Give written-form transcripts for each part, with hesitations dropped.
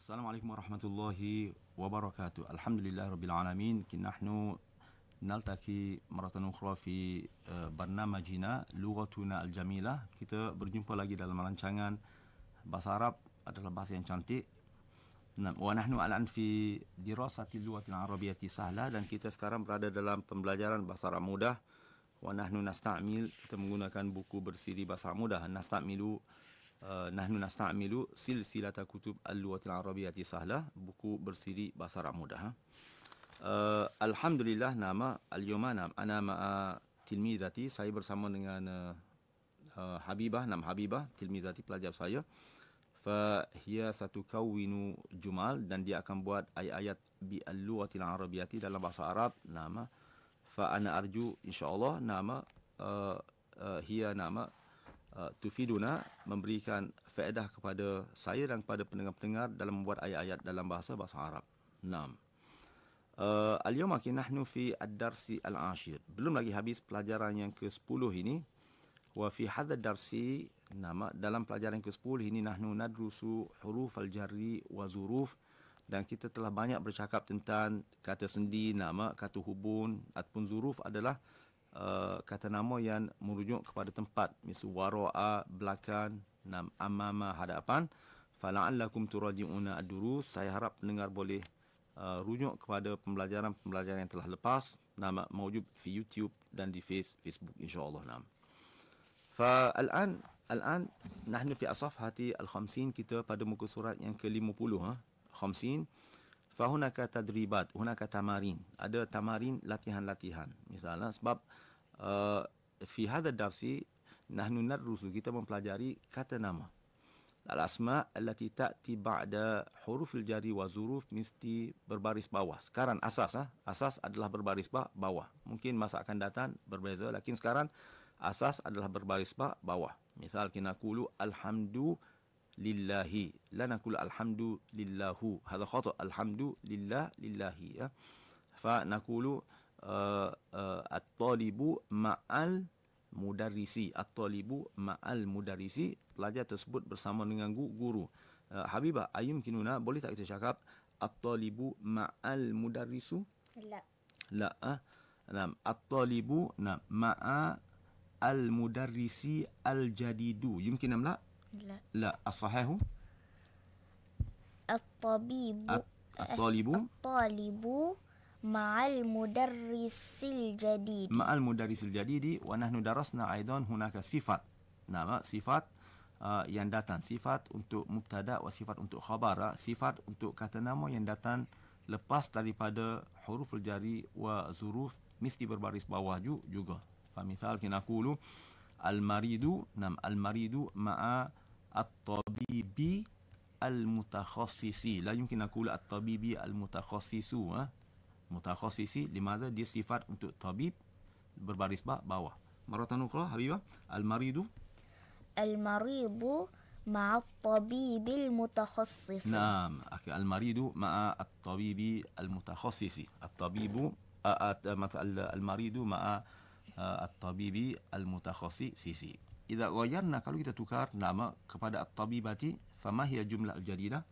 Assalamualaikum warahmatullahi wabarakatuh. Alhamdulillah rabbil alamin. Nahnu naltaqi maratan ukhra fi barnamajina lughatuna al-jamilah. Kita berjumpa lagi dalam rancangan bahasa Arab adalah bahasa yang cantik. Wa nahnu al'an fi dirasati lughatil arabiyyati sahlah, dan kita sekarang berada dalam pembelajaran bahasa Arab mudah. Wa nahnu nasta'mil, kita menggunakan buku bersiri bahasa Arab mudah. Nahnu nasta'milu silsilata kutub al-lughatil arabiyyati sahlah, buku bersiri bahasa Arab mudah. Alhamdulillah, nama al-yawma ana ma'a tilmizati, saya bersama dengan Habibah, nama Habibah, tilmizati, pelajar saya. Fa hiya satukawwinu jumal, dan dia akan buat ayat-ayat bi al-lughatil arabiyyati dalam bahasa Arab. Nama fa ana arju insyaallah nama hiya nama tufiduna, memberikan faedah kepada saya dan kepada pendengar-pendengar dalam membuat ayat-ayat dalam bahasa Arab. Naam. Al-yawma nahnu fi ad-darsi al-ashir. Belum lagi habis pelajaran yang ke-10 ini. Wa fi hadha ad-darsi, nama dalam pelajaran ke-10 ini, nahnu nadrusu huruf al-jarri wa zuruf, dan kita telah banyak bercakap tentang kata sendi, nama, kata hubun ataupun zuruf adalah kata nama yang merujuk kepada tempat, misal wara'a, belakang, nam, amama, hadapan. Fala'allakum turaji'una ad-durus, saya harap pendengar boleh rujuk kepada pembelajaran yang telah lepas. Nama mawjud fi YouTube dan di Facebook insyaallah. Nam. Al-an nahnu fi as-safhati al-50, kita pada muka surat yang ke-50 50. Fahunaka tadribat, hunaka tamarin, ada tamarin, latihan-latihan. Misalnya sebab fi hadha darsi nahnu nadrusu, kita mempelajari kata nama. Al-asma allati ta'ti ba'da hurufil jari wa zuruf, mesti berbaris bawah. Sekarang asas adalah berbaris bawah. Mungkin masa akan datang berbeza, lakin sekarang asas adalah berbaris bawah. Misal kita naqulu alhamdulillahi, la naqulu alhamdulillahu, hadha khata, alhamdulillah lillahi, ya. Fa naqulu at-talibu ma'al mudarrisi, at-talibu ma'al mudarrisi, pelajar tersebut bersama dengan guru. Habibah, ayumkinuna, boleh tak kita cakap at-talibu ma'al mudarrisu? La. At-talibu ma'a al-mudarrisi al-jadidu, yumkin am la? La. As-sahihu at-talibu ma'al mudarrisil jadidi. Ma'al mudarrisil jadidi. Wa nahnu darasna aidan hunaka sifat. Nama sifat yang datang, sifat untuk mubtada wa sifat untuk khabar. Sifat untuk kata nama yang datang lepas daripada huruful jari wa zuruf, mesti berbaris bawah juga. Fa misal kita naqulu al-maridu, al-maridu ma'a at-tabibi al-mutakhassisi. La yumkin naqulu at-tabibi al-mutakhassisu. Mutakhassisi, limadha? Dia sifat untuk tabib, berbaris bawah. Maratan ukhra, Habibah. Al-maridu ma'a at-tabibi al-mutakhassis. Naam, al-maridu ma'a at-tabibi al-mutakhassisi. At-tabibu al-maridu ma'a at-tabibi al-mutakhassisi. Idza ghayyarna, kalau kita tukar nama kepada at-tabibati, fama hiya jumlah al-jadidah?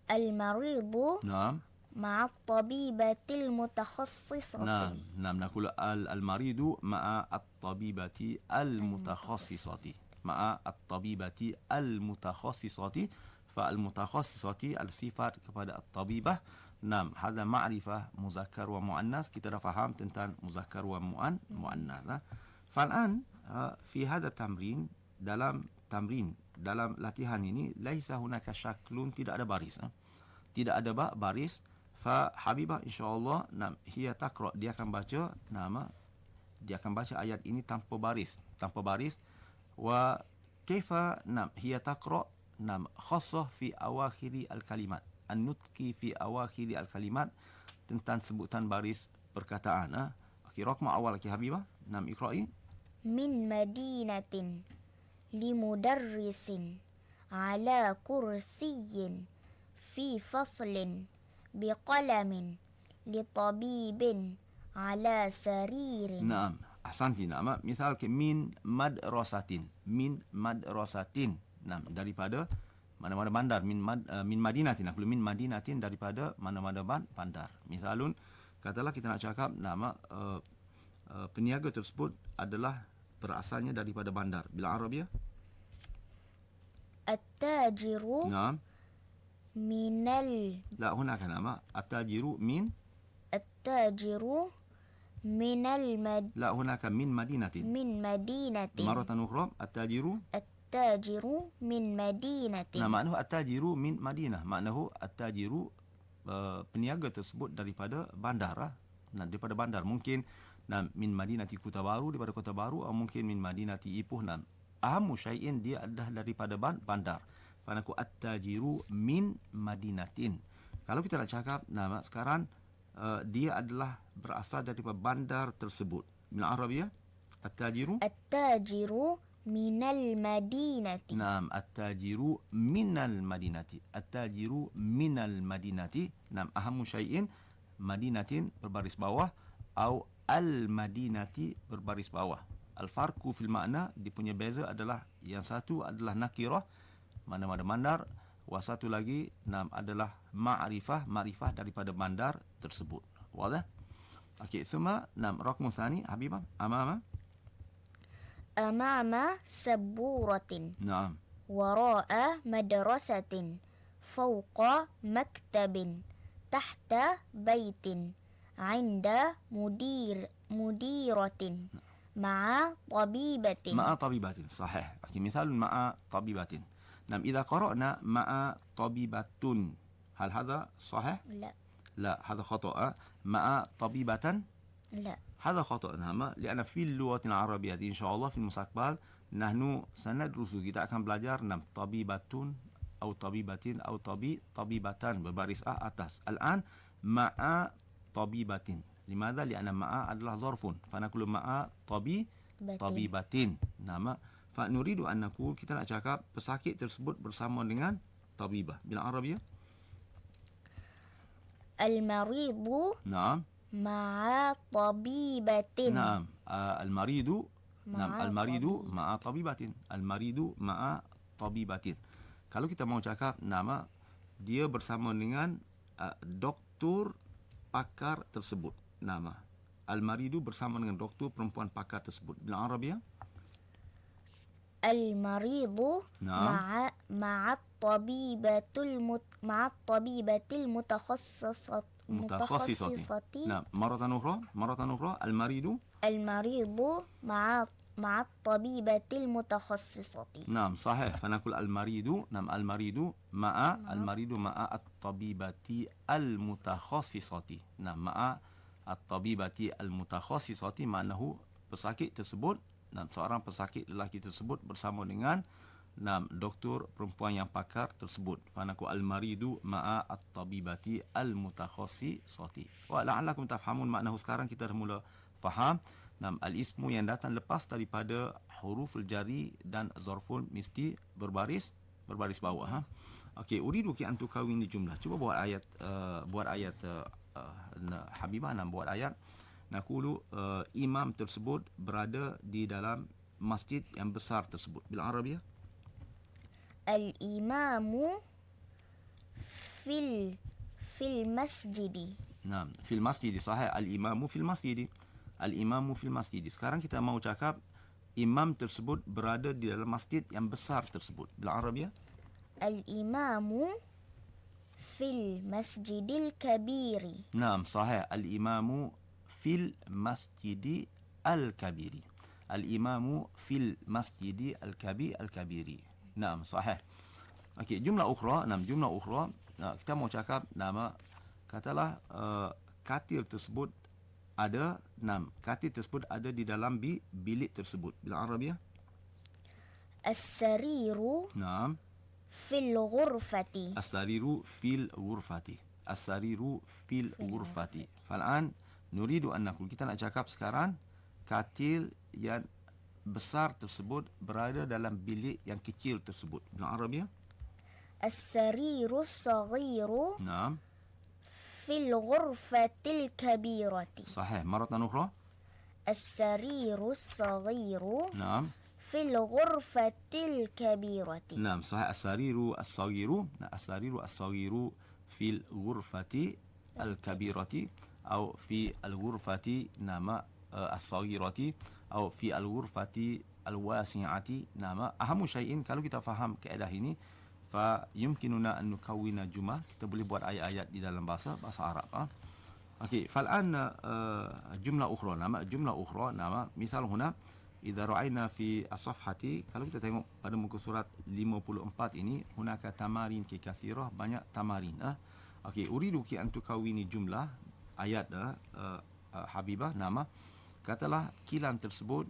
Al-maridu ma'a at-tabibati al-mutakhassisati. Naam, naqulu al-maridu ma'a at-tabibati al-mutakhassisati. Ma'a at-tabibati al-mutakhassisati. Fa al-mutakhassisati al-sifat kepada at-tabibah. Naam, hadha ma'rifah muzakkar wa muannas, kita dah faham tentang muzakkar wa muannas. Fal'an fi hadha tamrin, dalam latihan ini, laisa hunaka syaklun, tidak ada baris. Tidak ada baris. Fa Habibah insyaallah, hiya taqra, dia akan baca ayat ini tanpa baris. Wa kaifa hiya taqra khassah fi awakhiri al-kalimat, an-nutqi fi awakhiri al-kalimat, tentang sebutan baris perkataan. Okey, rakma awal lagi Habibah. Iqra'i. Min madinatin limudarrisin ala kursiyin fi faslin biqalamin litabibin ala saririn. Naam, ahsanti. Nama misal ke min madrasatin, daripada Mana-mana bandar min madinatin. Aku min madinatin daripada mana-mana bandar. Misalun katalah kita nak cakap nama peniaga tersebut adalah berasalnya daripada bandar. Bil Arabiyah التاجر نعم من لا هناك نعم التاجر من التاجر من لا هناك من مدينة مدينة مرة أخرى التاجر من مدينة. Nah, maknanya at-tajiru min Madinah. Maknanya at-tajiru peniaga tersebut daripada bandar. Nah, daripada bandar. Mungkin min Madinati Kota Baru, daripada Kota Baru, atau mungkin min Madinati Ipoh. Nah, ahamu syai'in dia adalah daripada bandar. Fanaku at-tajiru min Madinatin. Kalau kita nak cakap nama sekarang dia adalah berasal daripada bandar tersebut. Bil Arabiyah at-tajiru minal madinati. Naam, at-tajiru minal madinati. At-tajiru minal madinati. Naam, ahamu syai'in madinatin berbaris bawah atau al-madinati berbaris bawah. Al-farqu fil makna, dia punya beza adalah yang satu adalah nakirah, mana-mana bandar, wa satu lagi adalah ma'rifah daripada bandar tersebut. Wadah? Okey, semua raqmu tsani Habibah amama saburatin. Naam. Wara'a madrasatin. Fawqa maktabin. Tahta baitin. 'Inda mudiratin. مع طبيبة. مع طبيبة صحيح. مثال مع طبيبة. نعم إذا قرأنا مع طبيبة هل هذا صحيح؟ لا هذا خطأ. مع طبيبة لا هذا خطأ. نعم لأن في اللغة العربية إن شاء الله في المستقبل نحن سندرس kita akan belajar طبيبة أو طبيبة أو طبيبتان berbaris atas. الآن مع طبيبة. لماذا؟ لأن مع adalah ظرف فنقول مع طبيبة. Nama فنريد أن نقول kita nak cakap pesakit tersebut bersama dengan طبيبة. بالعربية المريض نعم مع طبيبة. نعم المريض نعم المريض مع طبيبة. المريض مع طبيبة. Kalau kita mau cakap nama dia bersama dengan doktor pakar tersebut. Nama al-maridu bersama dengan doktor perempuan pakar tersebut. Bil Arabiyah al-maridu ma'a at-tabibatil mutakhassisati. Nah, maratan ukhra al-maridu ma'a at-tabibatil mutakhassisati. Naam, sahih. Fanaqul al-maridu, al-maridu ma'a at-tabibati al-mutakhassisati. Nah, ma'a at-tabibati al-mutakhassisati maknahu pesakit tersebut, seorang pesakit lelaki tersebut bersama dengan doktor perempuan yang pakar tersebut. Fanaqul al-maridu ma'a at-tabibati al-mutakhassisati. Wa la'allakum tafhamun maknahu. Sekarang kita dah mula faham al-ismu yang datang lepas daripada huruful jari dan zarful mesti berbaris bawah. Okey, uridu ki an tukawin jumlah. Cuba buat ayat Habibah buat ayat. Naqulu imam tersebut berada di dalam masjid yang besar tersebut. Bil Arabiyah al-imamu fil masjidi. Naam, fil masjidi sahih. Al-imamu fil masjidi. Al-imamu fil masjidi. Sekarang kita mau cakap imam tersebut berada di dalam masjid yang besar tersebut. Bil Arabiyah al-imamu fil masjidil kabiri. Naam, sahih. Al-imamu fil masjidi al-kabiri. Al-imamu fil masjidi al-kabiri. Naam, sahih. Okey, jumlah ukhra. Jumlah ukhra. Kita mau cakap nama katalah katil tersebut ada katil tersebut ada di dalam bilik tersebut. Bil Arabiyah as-sariru Naam fil ghurfati. As-sariru fil ghurfati. As-sariru fil ghurfati. Fal'an nuridu an naqul, kita nak cakap sekarang katil yang besar tersebut berada dalam bilik yang kecil tersebut. Bil Arabiyah as-sariru as-saghiru Naam fil ghurfatil kabirati. Sahih. Maratan ukhra as-sariru as-saghiru Naam في الغرفة الكبيرة. نعم صحيح. السرير الصغير. السرير الصغير في الغرفة الكبيرة أو في الغرفة نعم الصغيرة أو في الغرفة الواسعة. نعم أهم شيء kalau kita faham kaedah ini فيمكننا أن نكون جمل. kita boleh buat ayat-ayat di dalam bahasa Arab. Okey, فالآن جملة أخرى. نعم جملة أخرى. نعم مثال هنا إذا رأينا في الصفحة, kalau kita tengok pada muka surat 54 ini, hunaka tamarin kathirah, banyak tamarin. Okey, uridu ki an tukawini jumlah ayat Habibah. Nama katalah kilan tersebut,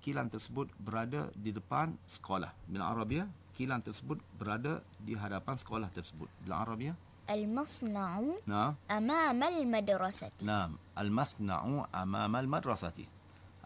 kilan tersebut berada di depan sekolah. Bila Arabia, kilan tersebut berada di hadapan sekolah tersebut. Bila Arabia, المصنع نعم أمام المدرسة. نعم المصنع أمام المدرسة.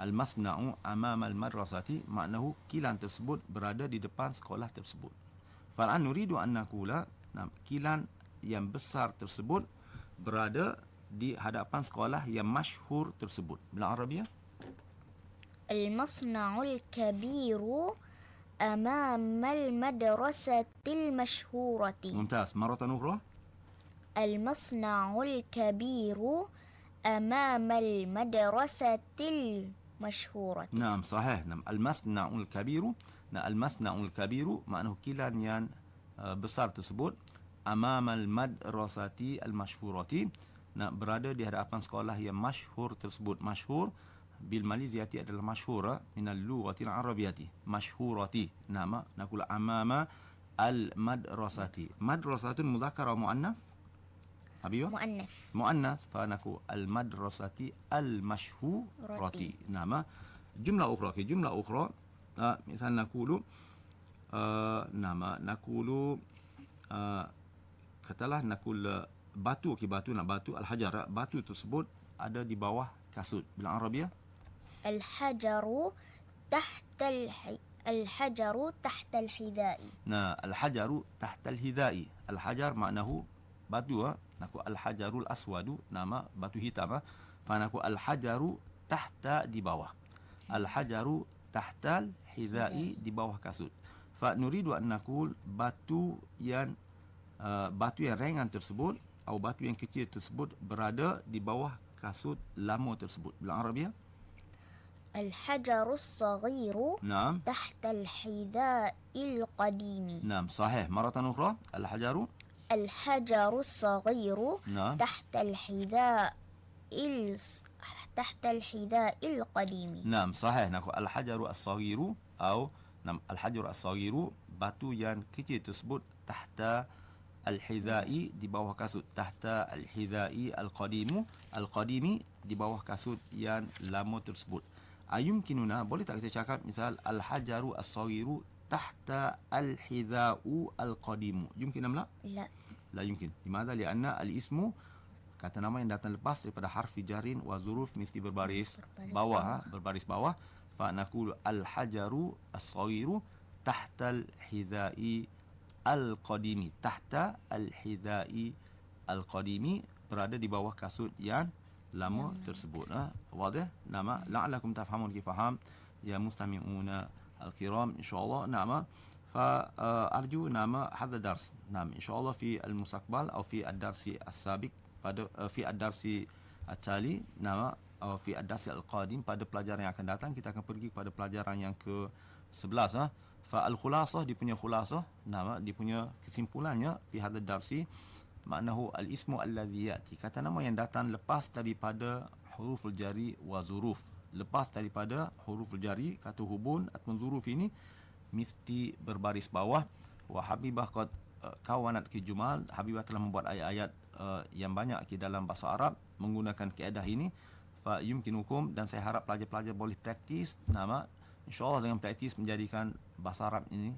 المصنع أمام المدرسة maknahu kilan tersebut berada di depan sekolah tersebut. Fal'an nuridu an naqula, kilan yang besar tersebut berada di hadapan sekolah yang masyhur tersebut. Bila Arabia, المصنع الكبير أمام المدرسة المشهورة. ممتاز. مرة أخرى. المصنع الكبير أمام المدرسة المشهورة. نعم صحيح. نعم المصنع الكبير. نعم المصنع الكبير maknanya kilan yang besar tersebut أمام المدرسة المشهورة. Nah, berada di hadapan sekolah yang masyhur tersebut. Masyhur bil maliziyati adalah masyhura min al-lughati al-arabiyyati. Masyhurati. Nama naqul amama al-madrasati. Madrasatun mudzakkar wa muannath? Habibah? Muannath. Fa naqul al-madrasati al-mashhurati. Nama jumlah ukhra. Jumlah ukhra misal naqulu nama naqulu katalah naqul batu. Batu al-hajar. Batu tersebut ada di bawah kasut. Bila Arabia, الحجر تحت الحذاء. Nah, al-hajaru tahta al-hidai. Al-hajar maknahu batu. Naku al-hajarul aswadu, nama batu hitam. Fa naku al-hajaru tahta, di bawah. Al-hajaru tahta al-hidai, di bawah kasut. Fa nuridu an naqul batu yang ringan tersebut atau batu yang kecil tersebut berada di bawah kasut lama tersebut. Bila Arabia, الحجر الصغير نعم تحت الحذاء القديم. نعم صحيح. مرة أخرى. الحجر الصغير نعم تحت الحذاء القديم. نعم صحيح. نقول الحجر الصغير أو نعم الحجر الصغير batu yang kecil tersebut tahta al-hidai, di bawah kasut. Tahta al-hidai al-qadimi, di bawah kasut yang lama tersebut. Ayumkinuna, boleh tak kita cakap misal al-hajaru as-saghiru tahta al-hidau al-qadimu? Yumkin am la? La yumkin. Limadha? Lianna al-ismu, kata nama yang datang lepas daripada harfi jarin wa zuruf mesti berbaris bawah. Berbaris bawah. Fa naqulu al-hajaru as-saghiru tahta al-hidai al-qadimi. Tahta al-hidai al-qadimi, berada di bawah kasut yang lama tersebut. Wadah? Nama la'allakum tafhamun kifaham ya mustami'una al-kiram insyaallah. Nama fa arju nama hadha dars. Nama insyaallah fi al-mustaqbal atau fi ad-darsi as-sabiq, pada fi ad-darsi at-tali, nama atau fi ad-darsi al-qadim, pada pelajaran yang akan datang kita akan pergi pada pelajaran yang ke-11. Fa al-khulasah, dia punya khulasah, nama dia punya kesimpulannya fi hadha darsi maknahu al-ismu alladhi ya'ti, kata nama yang datang lepas daripada huruful jari wa zuruf. Lepas daripada huruful jari, kata hubun atau zuruf ini mesti berbaris bawah. Wa habibah qad kawanat ki jumal, Habibah telah membuat ayat-ayat yang banyak di dalam bahasa Arab menggunakan kaedah ini. Fa yumkinukum, dan saya harap pelajar-pelajar boleh praktis. Nama insyaallah dengan praktis menjadikan bahasa Arab ini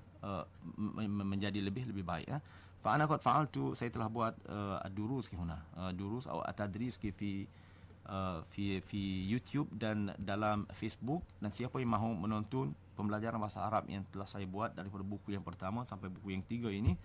menjadi lebih baik. Fa ana qad fa'altu, saya telah buat durus ki huna, durus atau atadris ki fi YouTube dan dalam Facebook, dan siapa yang mahu menonton pembelajaran bahasa Arab yang telah saya buat daripada buku yang pertama sampai buku yang 3 ini,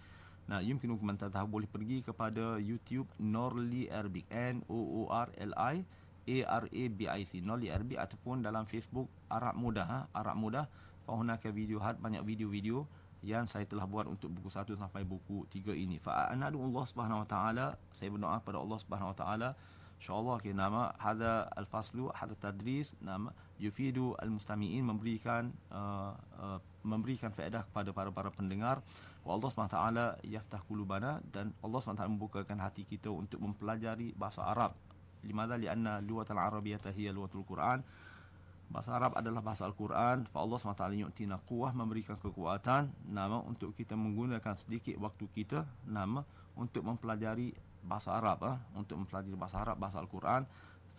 nah yumkinukum man tadhhab, boleh pergi kepada YouTube Norli Arabic, NOORLI ARABIC, Norli Arabic, ataupun dalam Facebook Arab Mudah. Arab Mudah. Fahunaka videohat, banyak video-video yang saya telah buat untuk buku 1 sampai buku 3 ini. Fa ana Allah Subhanahu wa taala, saya berdoa kepada Allah Subhanahu wa taala, insyaallah ke nama hada al-faslu, hada tadris, nama yufidu al-mustami'in, memberikan faedah kepada para pendengar. Wa Allah Subhanahu wa taala yaftah qulubana, dan Allah Subhanahu wa taala membukakan hati kita untuk mempelajari bahasa Arab. Limadha lianna lugatal arabiyyah hiya lugatul Quran. Bahasa Arab adalah bahasa Al-Quran. Fa Allah SWT yu'tina quwwah, memberikan kekuatan nama untuk kita menggunakan sedikit waktu kita nama untuk mempelajari bahasa Arab, untuk mempelajari bahasa Arab, bahasa Al-Quran.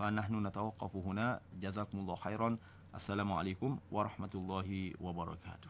Fa nahnu natawaqqafu huna. Jazakumullahu khairan. Assalamualaikum warahmatullahi wabarakatuh.